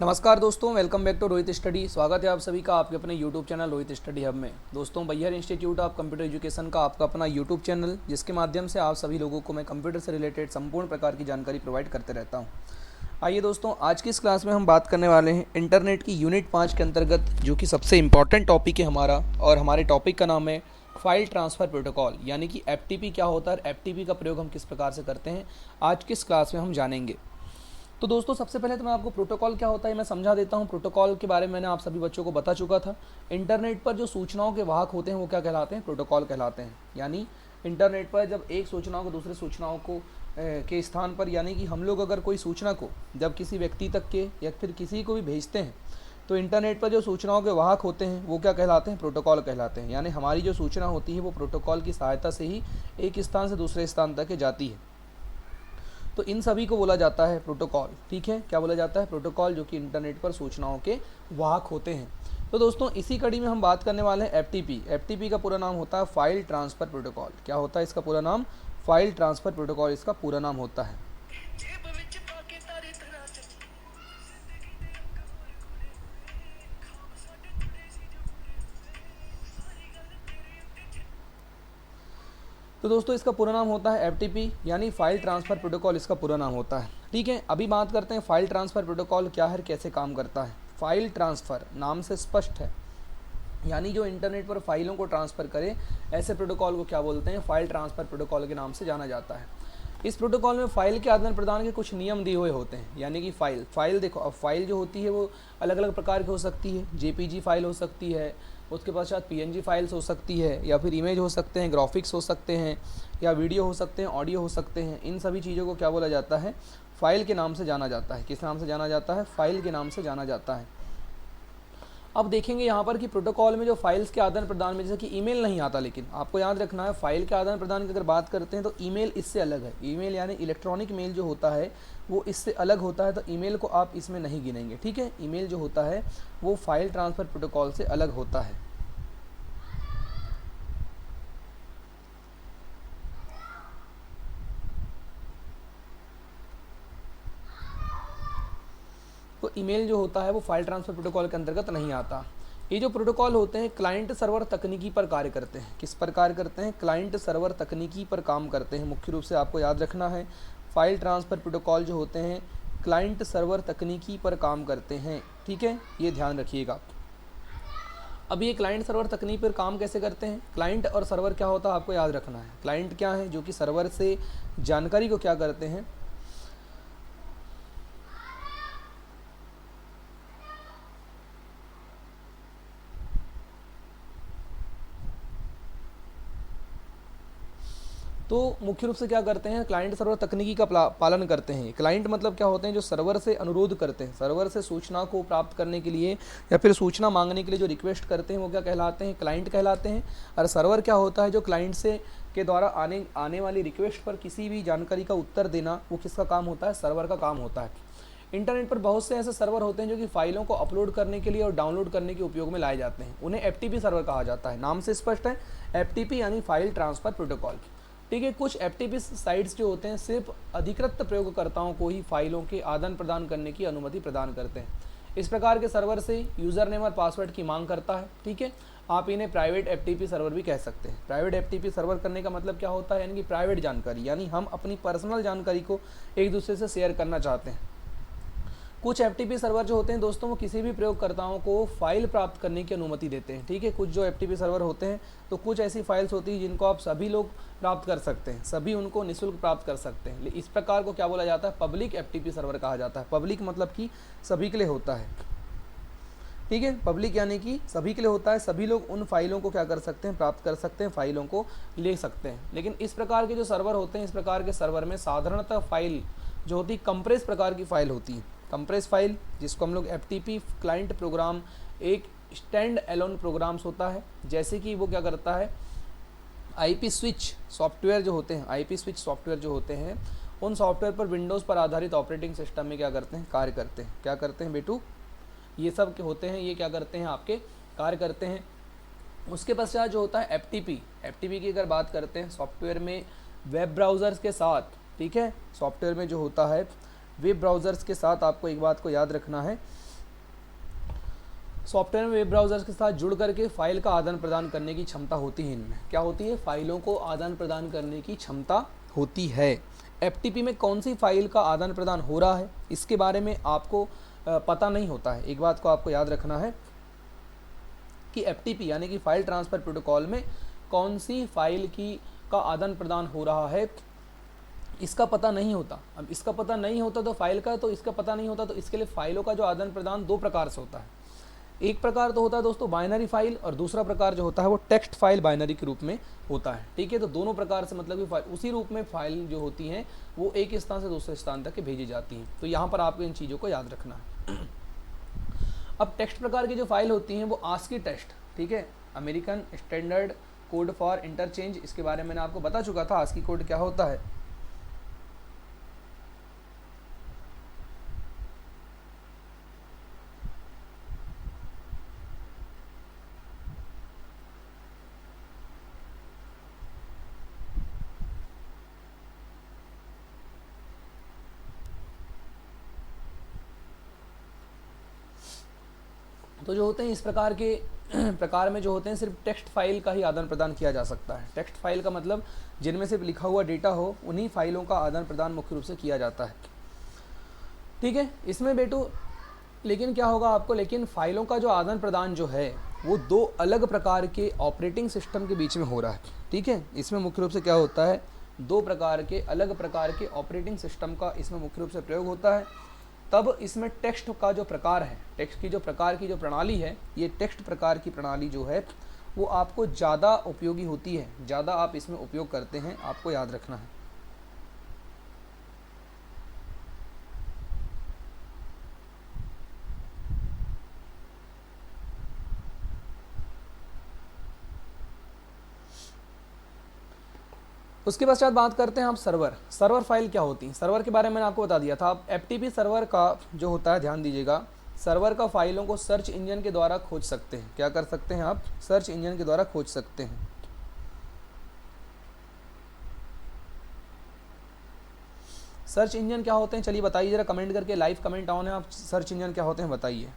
नमस्कार दोस्तों, welcome back to Rohit study. स्वागत है आप सभी का आपके अपने YouTube channel Rohit study hub में। दोस्तों, बैयर इंस्टीट्यूट ऑफ कंप्यूटर एजुकेशन का आपका अपना यूट्यूब चैनल, जिसके माध्यम से आप सभी लोगों को मैं कंप्यूटर से रिलेटेड संपूर्ण प्रकार की जानकारी प्रोवाइड करते रहता हूं। आइए दोस्तों, आज की इस क्लास में हम बात करने वाले हैं इंटरनेट की यूनिट 5 के अंतर्गत, जो कि सबसे इंपॉर्टेंट टॉपिक है हमारा, और हमारे टॉपिक का नाम है फाइल ट्रांसफ़र प्रोटोकॉल, यानी कि एफ क्या होता है, एफ का प्रयोग हम किस प्रकार से करते हैं, आज की इस क्लास में हम जानेंगे। तो दोस्तों, सबसे पहले तो मैं आपको प्रोटोकॉल क्या होता है मैं समझा देता हूँ। प्रोटोकॉल के बारे में मैंने आप सभी बच्चों को बता चुका था। इंटरनेट पर जो सूचनाओं के वाहक होते हैं वो क्या कहलाते हैं, प्रोटोकॉल कहलाते हैं। यानी इंटरनेट पर जब एक सूचनाओं को दूसरे सूचनाओं को के स्थान पर, यानी कि हम लोग अगर कोई सूचना को जब किसी व्यक्ति तक के या फिर किसी को भी भेजते हैं, तो इंटरनेट पर जो सूचनाओं के वाहक होते हैं वो क्या कहलाते हैं, प्रोटोकॉल कहलाते हैं। यानी हमारी जो सूचना होती है वो प्रोटोकॉल की सहायता से ही एक स्थान से दूसरे स्थान तक जाती है। तो इन सभी को बोला जाता है प्रोटोकॉल। ठीक है, क्या बोला जाता है, प्रोटोकॉल, जो कि इंटरनेट पर सूचनाओं के वाहक होते हैं। तो दोस्तों, इसी कड़ी में हम बात करने वाले हैं एफ का पूरा नाम होता है फाइल ट्रांसफ़र प्रोटोकॉल। क्या होता है इसका पूरा नाम, फाइल ट्रांसफ़र प्रोटोकॉल इसका पूरा नाम होता है। तो दोस्तों, इसका पूरा नाम होता है एफ यानी फाइल ट्रांसफ़र प्रोटोकॉल इसका पूरा नाम होता है। ठीक है, अभी बात करते हैं फाइल ट्रांसफ़र प्रोटोकॉल क्या है, कैसे काम करता है। फाइल ट्रांसफ़र नाम से स्पष्ट है, यानी जो इंटरनेट पर फाइलों को ट्रांसफ़र करे, ऐसे प्रोटोकॉल को क्या बोलते हैं, फाइल ट्रांसफ़र प्रोटोकॉल के नाम से जाना जाता है। इस प्रोटोकॉल में फ़ाइल के आदान प्रदान के कुछ नियम दिए हुए होते हैं। यानी कि फ़ाइल देखो, अब फाइल जो होती है वो अलग अलग प्रकार की हो सकती है। जेपीजी फाइल हो सकती है, उसके पश्चात पीएनजी फाइल्स हो सकती है, या फिर इमेज हो सकते हैं, ग्राफिक्स हो सकते हैं, या वीडियो हो सकते हैं, ऑडियो हो सकते हैं। इन सभी चीज़ों को क्या बोला जाता है, फ़ाइल के नाम से जाना जाता है। किस नाम से जाना जाता है, फ़ाइल के नाम से जाना जाता है। अब देखेंगे यहाँ पर कि प्रोटोकॉल में जो फाइल्स के आदान प्रदान में, जैसे कि ईमेल नहीं आता, लेकिन आपको याद रखना है फाइल के आदान प्रदान की अगर बात करते हैं तो ईमेल इससे अलग है। ईमेल यानी इलेक्ट्रॉनिक मेल जो होता है वो इससे अलग होता है, तो ईमेल को आप इसमें नहीं गिनेंगे। ठीक है, ईमेल जो होता है वो फाइल ट्रांसफ़र प्रोटोकॉल से अलग होता है। तो ईमेल जो होता है वो फाइल ट्रांसफ़र प्रोटोकॉल के अंतर्गत नहीं आता। ये जो प्रोटोकॉल होते हैं क्लाइंट सर्वर तकनीकी पर कार्य करते हैं। किस पर कार्य करते हैं, क्लाइंट सर्वर तकनीकी पर काम करते हैं। मुख्य रूप से आपको याद रखना है, फाइल ट्रांसफ़र प्रोटोकॉल जो होते हैं क्लाइंट सर्वर तकनीकी पर काम करते हैं। ठीक है, ये ध्यान रखिएगा। अब ये क्लाइंट सर्वर तकनीक पर काम कैसे करते हैं, क्लाइंट और सर्वर क्या होता है आपको याद रखना है। क्लाइंट क्या है, जो कि सर्वर से जानकारी को क्या करते हैं, तो मुख्य रूप से क्या करते हैं, क्लाइंट सर्वर तकनीकी का पालन करते हैं। क्लाइंट मतलब क्या होते हैं, जो सर्वर से अनुरोध करते हैं, सर्वर से सूचना को प्राप्त करने के लिए या फिर सूचना मांगने के लिए जो रिक्वेस्ट करते हैं वो क्या कहलाते हैं, क्लाइंट कहलाते हैं। और सर्वर क्या होता है, जो क्लाइंट से के द्वारा आने वाली रिक्वेस्ट पर किसी भी जानकारी का उत्तर देना, वो किसका काम होता है, सर्वर का काम होता है। इंटरनेट पर बहुत से ऐसे सर्वर होते हैं जो कि फाइलों को अपलोड करने के लिए और डाउनलोड करने के उपयोग में लाए जाते हैं। उन्हें एफ सर्वर कहा जाता है। नाम से स्पष्ट है, एफ यानी फाइल ट्रांसफ़र प्रोटोकॉल। ठीक है, कुछ एफ साइट्स जो होते हैं सिर्फ अधिकृत प्रयोगकर्ताओं को ही फाइलों के आदान प्रदान करने की अनुमति प्रदान करते हैं। इस प्रकार के सर्वर से यूज़र नेम और पासवर्ड की मांग करता है। ठीक है, आप इन्हें प्राइवेट एफ सर्वर भी कह सकते हैं। प्राइवेट एफ सर्वर करने का मतलब क्या होता है, यानी कि प्राइवेट जानकारी, यानी हम अपनी पर्सनल जानकारी को एक दूसरे से शेयर करना चाहते हैं। कुछ एफ सर्वर जो होते हैं दोस्तों, वो किसी भी प्रयोगकर्ताओं को फाइल प्राप्त करने की अनुमति देते हैं। ठीक है, कुछ जो एफ सर्वर होते हैं, तो कुछ ऐसी फाइल्स होती हैं जिनको आप सभी लोग प्राप्त कर सकते हैं, सभी उनको निःशुल्क प्राप्त कर सकते हैं। इस प्रकार को क्या बोला जाता है, पब्लिक एफ सर्वर कहा जाता है। पब्लिक मतलब कि सभी के लिए होता है। ठीक है, पब्लिक यानी कि सभी के लिए होता है, सभी लोग उन फाइलों को क्या कर सकते हैं, प्राप्त कर सकते हैं, फाइलों को ले सकते हैं। लेकिन इस प्रकार के जो सर्वर होते हैं, इस प्रकार के सर्वर में साधारणतः फाइल जो होती है कंप्रेस प्रकार की फाइल होती है। कंप्रेस फाइल, जिसको हम लोग एफ क्लाइंट प्रोग्राम, एक स्टैंड एलोन प्रोग्राम्स होता है। जैसे कि वो क्या करता है, आईपी स्विच सॉफ्टवेयर जो होते हैं, आईपी स्विच सॉफ्टवेयर जो होते हैं, उन सॉफ्टवेयर पर विंडोज़ पर आधारित ऑपरेटिंग सिस्टम में क्या करते हैं, कार्य करते हैं। क्या करते हैं बेटू, ये सब के होते हैं, ये क्या करते हैं, आपके कार्य करते हैं। उसके पश्चात जो होता है एफ की अगर बात करते हैं, सॉफ्टवेयर में वेब ब्राउज़र्स के साथ, ठीक है, सॉफ्टवेयर में जो होता है वेब ब्राउज़र्स के साथ आपको एक बात को याद रखना है सॉफ्टवेयर में वेब ब्राउज़र्स के साथ जुड़ करके फाइल का आदान प्रदान करने की क्षमता होती है। इनमें क्या होती है? फाइलों को आदान प्रदान करने की क्षमता होती है। एफटीपी में कौन सी फाइल का आदान प्रदान हो रहा है इसके बारे में आपको पता नहीं होता है। एक बात को आपको याद रखना है कि एफटीपी यानी कि फाइल ट्रांसफ़र प्रोटोकॉल में कौन सी फाइल की का आदान प्रदान हो रहा है इसका पता नहीं होता। अब इसका पता नहीं होता तो फाइल का, तो इसका पता नहीं होता तो इसके लिए फाइलों का जो आदान प्रदान दो प्रकार से होता है। एक प्रकार तो होता है दोस्तों बाइनरी फाइल, और दूसरा प्रकार जो होता है वो टेक्स्ट फाइल बाइनरी के रूप में होता है। ठीक है, तो दोनों प्रकार से मतलब कि फाइल उसी रूप में फाइल जो होती हैं वो एक स्थान से दूसरे स्थान तक भेजी जाती हैं। तो यहाँ पर आपको इन चीज़ों को याद रखना है। अब टेक्स्ट प्रकार की जो फाइल होती हैं वो आस्की टेक्स्ट, ठीक है, American standard code for interchange, इसके बारे में मैंने आपको बता चुका था आस्की कोड क्या होता है। तो जो होते हैं इस प्रकार के प्रकार में जो होते हैं सिर्फ टेक्स्ट फाइल का ही आदान प्रदान किया जा सकता है। टेक्स्ट फाइल का मतलब जिनमें सिर्फ लिखा हुआ डेटा हो, उन्हीं फाइलों का आदान प्रदान मुख्य रूप से किया जाता है। ठीक है, इसमें बेटू लेकिन क्या होगा आपको, लेकिन फाइलों का जो आदान प्रदान जो है वो दो अलग प्रकार के ऑपरेटिंग सिस्टम के बीच में हो रहा है। ठीक है, इसमें मुख्य रूप से क्या होता है, दो प्रकार के अलग प्रकार के ऑपरेटिंग सिस्टम का इसमें मुख्य रूप से प्रयोग होता है। तब इसमें टेक्स्ट का जो प्रकार है, टेक्स्ट की जो प्रकार की जो प्रणाली है, ये टेक्स्ट प्रकार की प्रणाली जो है वो आपको ज़्यादा उपयोगी होती है, ज़्यादा आप इसमें उपयोग करते हैं, आपको याद रखना है। उसके पश्चात बात करते हैं आप सर्वर फाइल क्या होती है। सर्वर के बारे में मैंने आपको बता दिया था। आप एफटीपी सर्वर का जो होता है, ध्यान दीजिएगा, सर्वर का फाइलों को सर्च इंजन के द्वारा खोज सकते हैं। क्या कर सकते हैं आप? सर्च इंजन के द्वारा खोज सकते हैं। सर्च इंजन क्या होते हैं, चलिए बताइए जरा कमेंट करके, लाइव कमेंट ऑन है, आप सर्च इंजन क्या होते हैं बताइए।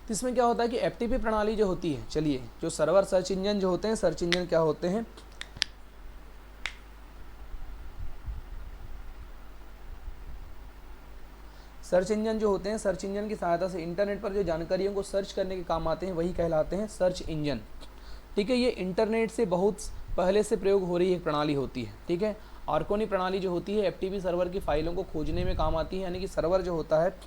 तो इसमें क्या होता है कि एफटीपी प्रणाली जो होती है, चलिए जो सर्वर सर्च इंजन जो होते हैं, सर्च इंजन क्या होते हैं, सर्च इंजन जो होते हैं, सर्च इंजन की सहायता से इंटरनेट पर जो जानकारियों को सर्च करने के काम आते हैं वही कहलाते हैं सर्च इंजन। ठीक है, ये इंटरनेट से बहुत पहले से प्रयोग हो रही एक प्रणाली होती है। ठीक है, आर्कोनी प्रणाली जो होती है एफटीपी सर्वर की फाइलों को खोजने में काम आती है। यानी कि सर्वर जो होता है,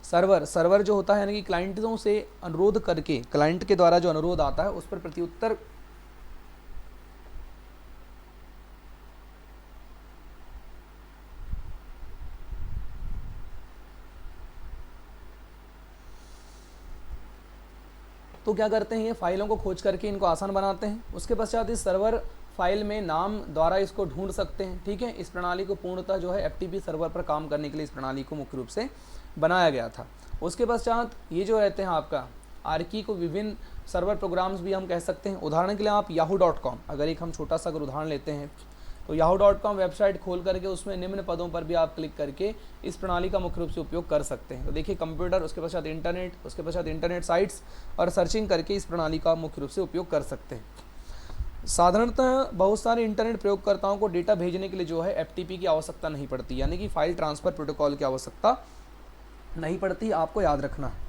सर्वर जो होता है यानी कि क्लाइंटों से अनुरोध करके, क्लाइंट के द्वारा जो अनुरोध आता है उस पर प्रत्युत्तर तो क्या करते हैं, ये फाइलों को खोज करके इनको आसान बनाते हैं। उसके पश्चात इस सर्वर फाइल में नाम द्वारा इसको ढूंढ सकते हैं। ठीक है, इस प्रणाली को पूर्णतः जो है एफटीपी सर्वर पर काम करने के लिए इस प्रणाली को मुख्य रूप से बनाया गया था। उसके पश्चात ये जो रहते हैं आपका आर्की को विभिन्न सर्वर प्रोग्राम्स भी हम कह सकते हैं। उदाहरण के लिए आप yahoo.com, अगर एक हम छोटा सा अगर उदाहरण लेते हैं तो yahoo.com वेबसाइट खोल करके उसमें निम्न पदों पर भी आप क्लिक करके इस प्रणाली का मुख्य रूप से उपयोग कर सकते हैं। तो देखिए कंप्यूटर, उसके पश्चात इंटरनेट, उसके पश्चात इंटरनेट साइट्स और सर्चिंग करके इस प्रणाली का मुख्य रूप से उपयोग कर सकते हैं। साधारणतः बहुत सारे इंटरनेट प्रयोगकर्ताओं को डेटा भेजने के लिए जो है एफटीपी की आवश्यकता नहीं पड़ती, यानी कि फाइल ट्रांसफ़र प्रोटोकॉल की आवश्यकता नहीं पड़ती, आपको याद रखना है।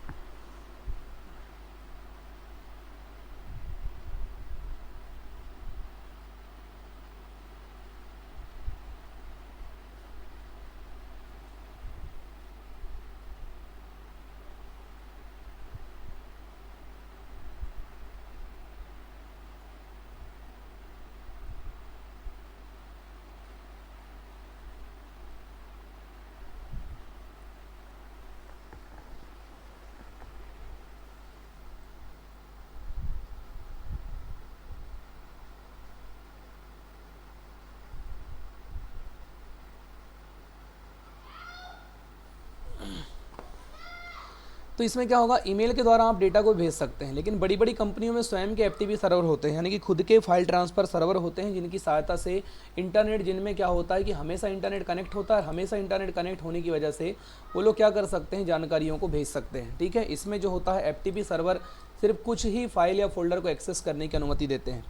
तो इसमें क्या होगा, ईमेल के द्वारा आप डेटा को भेज सकते हैं, लेकिन बड़ी बड़ी कंपनियों में स्वयं के एफटीपी सर्वर होते हैं, यानी कि खुद के फाइल ट्रांसफ़र सर्वर होते हैं, जिनकी सहायता से इंटरनेट, जिनमें क्या होता है कि हमेशा इंटरनेट कनेक्ट होता है, हमेशा इंटरनेट कनेक्ट होने की वजह से वो लोग क्या कर सकते हैं, जानकारियों को भेज सकते हैं। ठीक है, इसमें जो होता है एफटीपी सर्वर सिर्फ कुछ ही फाइल या फोल्डर को एक्सेस करने की अनुमति देते हैं।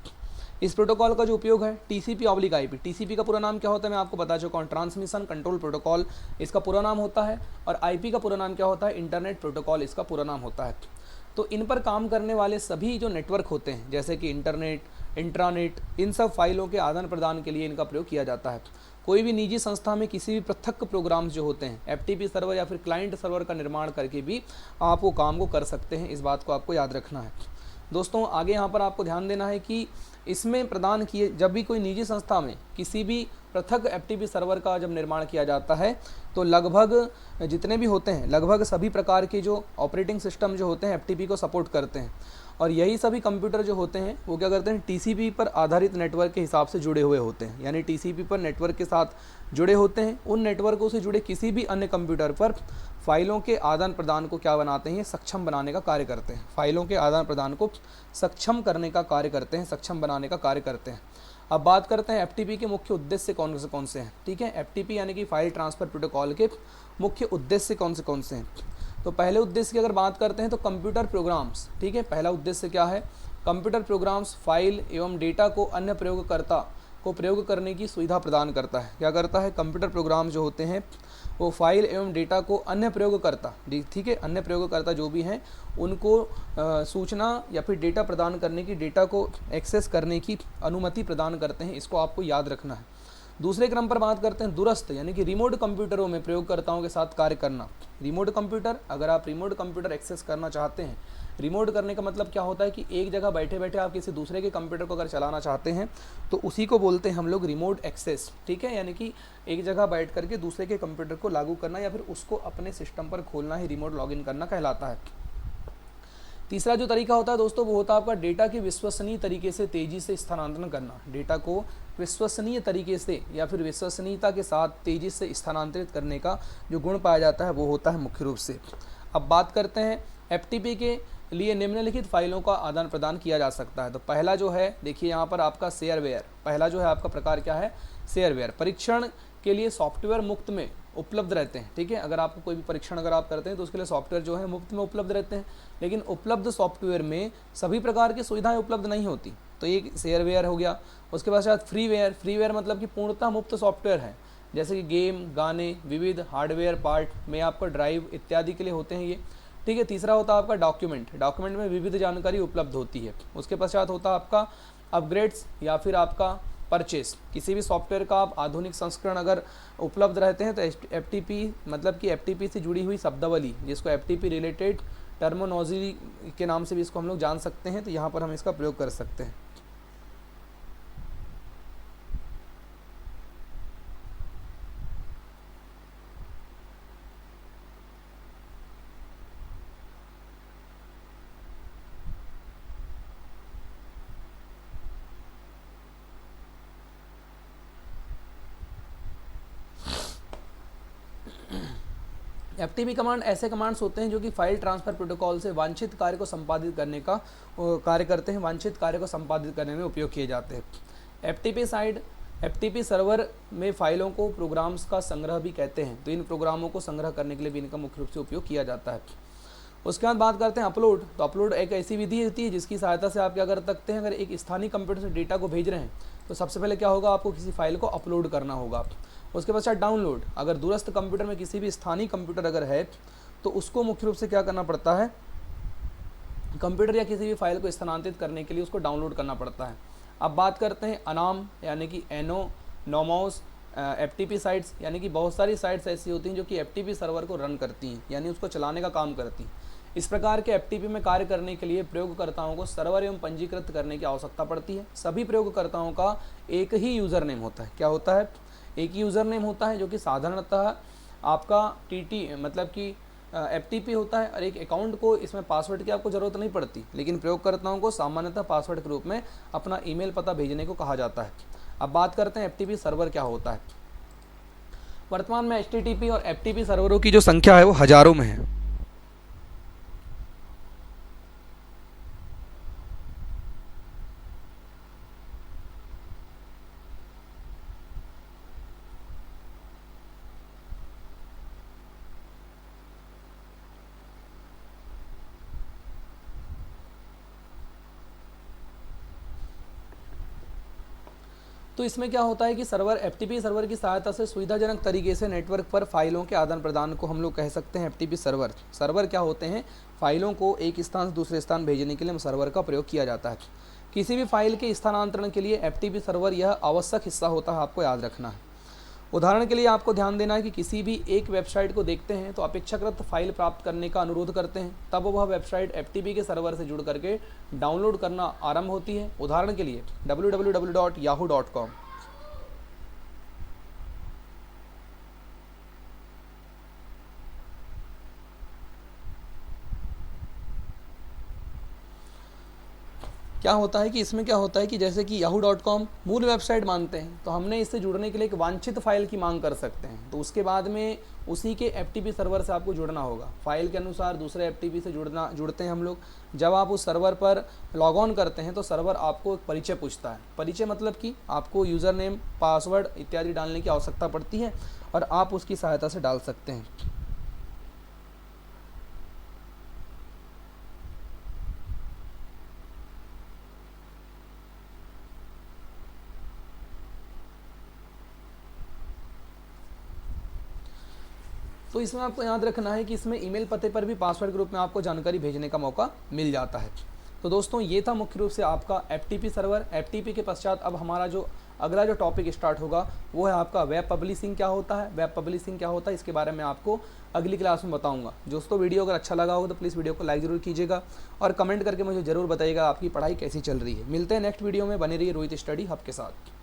इस प्रोटोकॉल का जो उपयोग है TCP/IP, TCP का पूरा नाम क्या होता है मैं आपको बता चुका हूँ, ट्रांसमिशन कंट्रोल प्रोटोकॉल इसका पूरा नाम होता है, और IP का पूरा नाम क्या होता है, इंटरनेट प्रोटोकॉल इसका पूरा नाम होता है। तो इन पर काम करने वाले सभी जो नेटवर्क होते हैं, जैसे कि इंटरनेट, इंट्रानेट, इन सब फाइलों के आदान प्रदान के लिए इनका प्रयोग किया जाता है। कोई भी निजी संस्था में किसी भी पृथक प्रोग्राम्स जो होते हैं, एफटीपी सर्वर या फिर क्लाइंट सर्वर का निर्माण करके भी आप वो काम को कर सकते हैं। इस बात को आपको याद रखना है। दोस्तों आगे यहाँ पर आपको ध्यान देना है कि इसमें प्रदान किए, जब भी कोई निजी संस्था में किसी भी पृथक एफटीपी सर्वर का जब निर्माण किया जाता है, तो लगभग जितने भी होते हैं, लगभग सभी प्रकार के जो ऑपरेटिंग सिस्टम जो होते हैं एफटीपी को सपोर्ट करते हैं, और यही सभी कंप्यूटर जो होते हैं वो क्या करते हैं, टीसीपी पर आधारित नेटवर्क के हिसाब से जुड़े हुए होते हैं, यानी टीसीपी पर नेटवर्क के साथ जुड़े होते हैं। उन नेटवर्कों से जुड़े किसी भी अन्य कंप्यूटर पर फाइलों के आदान प्रदान को क्या बनाते हैं, सक्षम बनाने का कार्य करते हैं। फाइलों के आदान प्रदान को सक्षम करने का कार्य करते हैं, सक्षम बनाने का कार्य करते हैं। अब बात करते हैं एफटीपी के मुख्य उद्देश्य कौन से हैं। ठीक है, एफटीपी यानी कि फाइल ट्रांसफ़र प्रोटोकॉल के मुख्य उद्देश्य कौन से हैं। तो पहले उद्देश्य की अगर बात करते हैं तो कंप्यूटर प्रोग्राम्स। ठीक है, पहला उद्देश्य क्या है, कंप्यूटर प्रोग्राम्स फाइल एवं डेटा को अन्य प्रयोगकर्ता को प्रयोग करने की सुविधा प्रदान करता है। क्या करता है, कंप्यूटर प्रोग्राम जो होते हैं वो फाइल एवं डेटा को अन्य प्रयोगकर्ता, ठीक है, अन्य प्रयोगकर्ता जो भी हैं उनको सूचना या फिर डेटा प्रदान करने की, डेटा को एक्सेस करने की अनुमति प्रदान करते हैं। इसको आपको याद रखना है। दूसरे क्रम पर बात करते हैं दूरस्थ यानी कि रिमोट कंप्यूटरों में प्रयोगकर्ताओं के साथ कार्य करना। रिमोट कंप्यूटर, अगर आप रिमोट कंप्यूटर एक्सेस करना चाहते हैं, रिमोट करने का मतलब क्या होता है कि एक जगह बैठे बैठे आप किसी दूसरे के कंप्यूटर को अगर चलाना चाहते हैं तो उसी को बोलते हैं हम लोग रिमोट एक्सेस। ठीक है, यानी कि एक जगह बैठ करके दूसरे के कंप्यूटर को लागू करना या फिर उसको अपने सिस्टम पर खोलना ही रिमोट लॉगिन करना कहलाता है। तीसरा जो तरीका होता है दोस्तों वो होता है आपका डेटा की विश्वसनीय तरीके से तेज़ी से स्थानांतरण करना। डेटा को विश्वसनीय तरीके से या फिर विश्वसनीयता के साथ तेज़ी से स्थानांतरित करने का जो गुण पाया जाता है वो होता है मुख्य रूप से। अब बात करते हैं एफटीपी के लिए निम्नलिखित फाइलों का आदान प्रदान किया जा सकता है। तो पहला जो है देखिए यहाँ पर आपका शेयरवेयर, पहला जो है आपका प्रकार क्या है, शेयरवेयर। परीक्षण के लिए सॉफ्टवेयर मुफ्त में उपलब्ध रहते हैं। ठीक है, अगर आपको कोई भी परीक्षण अगर आप करते हैं तो उसके लिए सॉफ्टवेयर जो है मुफ्त में उपलब्ध रहते हैं, लेकिन उपलब्ध सॉफ्टवेयर में सभी प्रकार की सुविधाएं उपलब्ध नहीं होती। तो ये शेयरवेयर हो गया। उसके बाद शायद फ्रीवेयर, फ्रीवेयर मतलब कि पूर्णतः मुफ्त सॉफ्टवेयर है, जैसे कि गेम, गाने, विविध हार्डवेयर पार्ट में आपका ड्राइव इत्यादि के लिए होते हैं ये। ठीक है, तीसरा होता है आपका डॉक्यूमेंट, डॉक्यूमेंट में विविध जानकारी उपलब्ध होती है। उसके पश्चात होता है आपका अपग्रेड्स या फिर आपका परचेस। किसी भी सॉफ्टवेयर का आप आधुनिक संस्करण अगर उपलब्ध रहते हैं तो एफटीपी मतलब कि एफटीपी से जुड़ी हुई शब्दावली, जिसको एफटीपी रिलेटेड टर्मिनोलॉजी के नाम से भी इसको हम लोग जान सकते हैं, तो यहाँ पर हम इसका प्रयोग कर सकते हैं। एफटीपी कमांड ऐसे कमांड्स होते हैं जो कि फाइल ट्रांसफ़र प्रोटोकॉल से वांछित कार्य को संपादित करने का कार्य करते हैं, वांछित कार्य को संपादित करने में उपयोग किए जाते हैं। एफटीपी सर्वर में फाइलों को प्रोग्राम्स का संग्रह भी कहते हैं, तो इन प्रोग्रामों को संग्रह करने के लिए भी इनका मुख्य रूप से उपयोग किया जाता है। उसके बाद बात करते हैं अपलोड। तो अपलोड एक ऐसी विधि होती है जिसकी सहायता से आप क्या कर सकते हैं, अगर एक स्थानीय कंप्यूटर से डेटा को भेज रहे हैं तो सबसे पहले क्या होगा, आपको किसी फाइल को अपलोड करना होगा। उसके पश्चात डाउनलोड, अगर दूरस्थ कंप्यूटर में किसी भी स्थानीय कंप्यूटर अगर है तो उसको मुख्य रूप से क्या करना पड़ता है, कंप्यूटर या किसी भी फाइल को स्थानांतरित करने के लिए उसको डाउनलोड करना पड़ता है। अब बात करते हैं अनाम यानी कि नोमॉस एफटीपी साइट्स, यानी कि बहुत सारी साइट्स ऐसी होती हैं जो कि एफटीपी सर्वर को रन करती हैं, यानी उसको चलाने का काम करती हैं। इस प्रकार के एफटीपी में कार्य करने के लिए प्रयोगकर्ताओं को सर्वर एवं पंजीकृत करने की आवश्यकता पड़ती है। सभी प्रयोगकर्ताओं का एक ही यूज़र नेम होता है। क्या होता है, एक ही यूज़र नेम होता है जो कि साधारणतः आपका टीटी मतलब कि एफटीपी होता है, और एक अकाउंट को इसमें पासवर्ड की आपको ज़रूरत नहीं पड़ती, लेकिन प्रयोगकर्ताओं को सामान्यतः पासवर्ड के रूप में अपना ईमेल पता भेजने को कहा जाता है। अब बात करते हैं एफटीपी सर्वर क्या होता है। वर्तमान में एचटीटीपी और एफटीपी सर्वरों की जो संख्या है वो हज़ारों में है। तो इसमें क्या होता है कि सर्वर एफटीपी सर्वर की सहायता से सुविधाजनक तरीके से नेटवर्क पर फाइलों के आदान प्रदान को हम लोग कह सकते हैं एफटीपी सर्वर। सर्वर क्या होते हैं? फाइलों को एक स्थान से दूसरे स्थान भेजने के लिए सर्वर का प्रयोग किया जाता है। किसी भी फाइल के स्थानांतरण के लिए एफटीपी सर्वर यह आवश्यक हिस्सा होता है, आपको याद रखना है। उदाहरण के लिए आपको ध्यान देना है कि किसी भी एक वेबसाइट को देखते हैं तो अपेक्षाकृत फाइल प्राप्त करने का अनुरोध करते हैं, तब वह वेबसाइट एफटीपी के सर्वर से जुड़ करके डाउनलोड करना आरंभ होती है। उदाहरण के लिए www.yahoo.com। क्या होता है कि इसमें क्या होता है कि जैसे कि yahoo.com मूल वेबसाइट मानते हैं, तो हमने इससे जुड़ने के लिए एक वांछित फाइल की मांग कर सकते हैं, तो उसके बाद में उसी के एफटीपी सर्वर से आपको जुड़ना होगा। फाइल के अनुसार दूसरे एफटीपी से जुड़ते हैं हम लोग। जब आप उस सर्वर पर लॉग ऑन करते हैं तो सर्वर आपको एक परिचय पूछता है। परिचय मतलब कि आपको यूज़र नेम, पासवर्ड इत्यादि डालने की आवश्यकता पड़ती है और आप उसकी सहायता से डाल सकते हैं। तो इसमें आपको याद रखना है कि इसमें ईमेल पते पर भी पासवर्ड के रूप में आपको जानकारी भेजने का मौका मिल जाता है। तो दोस्तों ये था मुख्य रूप से आपका एफटीपी सर्वर। एफटीपी के पश्चात अब हमारा जो अगला जो टॉपिक स्टार्ट होगा वो है आपका वेब पब्लिशिंग क्या होता है। वेब पब्लिशिंग क्या होता है इसके बारे में आपको अगली क्लास में बताऊंगा। दोस्तों वीडियो अगर अच्छा लगा हो तो प्लीज़ वीडियो को लाइक ज़रूर कीजिएगा और कमेंट करके मुझे ज़रूर बताइएगा आपकी पढ़ाई कैसी चल रही है। मिलते हैं नेक्स्ट वीडियो में, बने रहिए रोहित स्टडी हब के साथ।